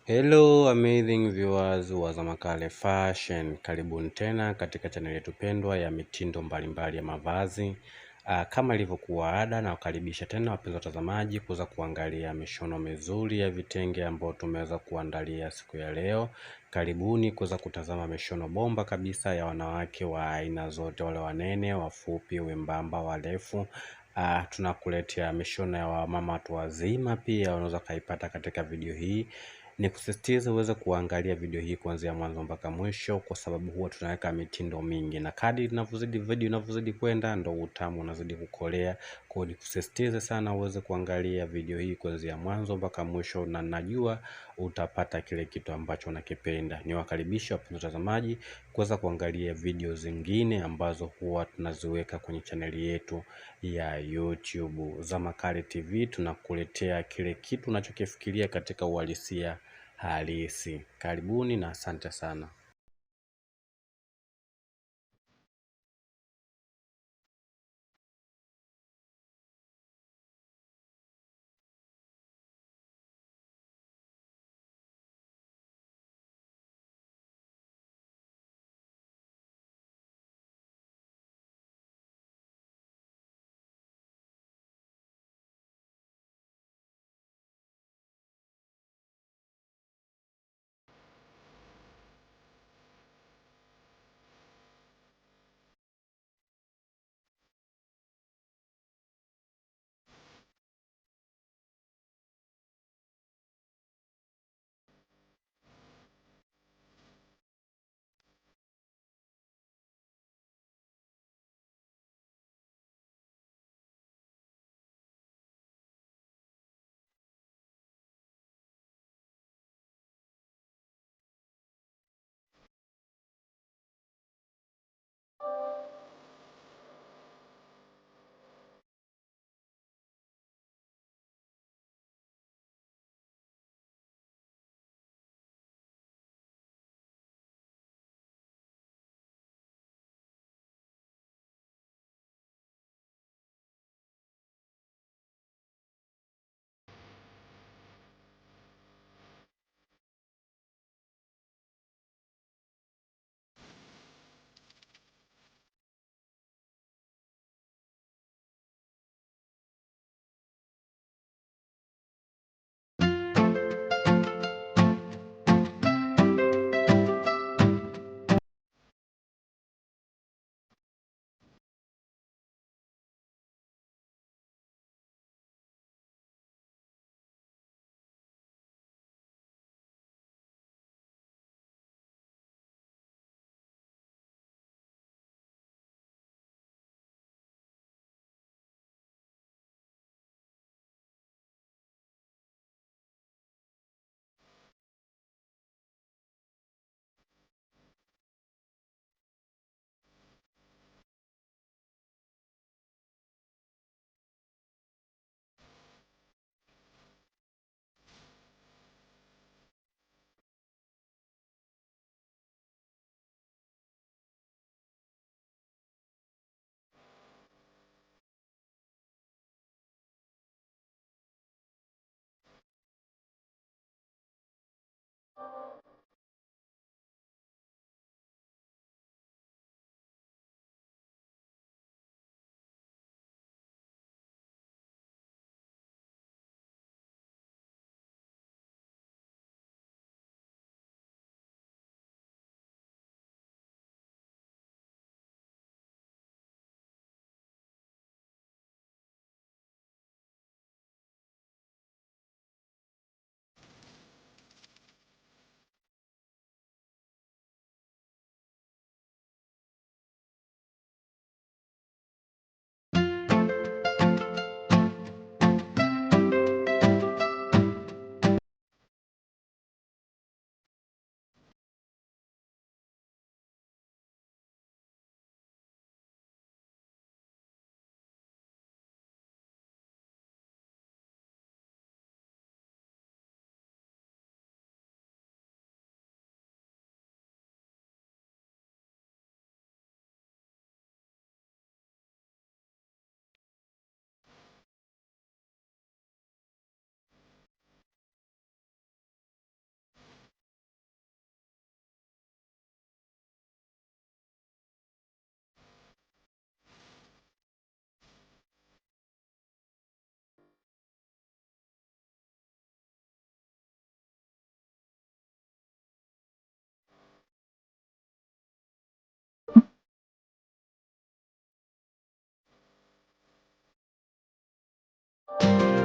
Hello amazing viewers wa Zamakale Fashion, karibuni tena katika channel yetu pendwa ya mitindo mbalimbali ya mavazi. Kama ilivyokuwa ada, na wakaribisha tena wapenzi watazamaji kuweza kuangalia mishono mizuri ya vitenge ambayo tumeweza kuandalia siku ya leo. Karibuni kuweza kutazama mishono bomba kabisa ya wanawake wa aina zote, wale wanene, wafupi, wembamba, warefu. Tunakuletea mishono ya wamama watu wazima pia unaweza kaipata katika video hii. Ni kusisitiza uweze kuangalia video hii kuanzia mwanzo mpaka mwisho, kwa sababu huwa tunaweka mitindo mingi, na kadri video inavyozidi kwenda ndo utamu unazidi kukolea. Kwa hiyo kusisitiza sana uweze kuangalia video hii kuanzia mwanzo mpaka mwisho, na najua utapata kile kitu ambacho unakipenda. Niwakaribisha wapenzi watazamaji kuweza kuangalia video zingine ambazo huwa tunaziweka kwenye chaneli yetu ya YouTube Zamakale TV. Tunakuletea kile kitu unachokifikiria katika uhalisia halisi. Karibuni na asante sana.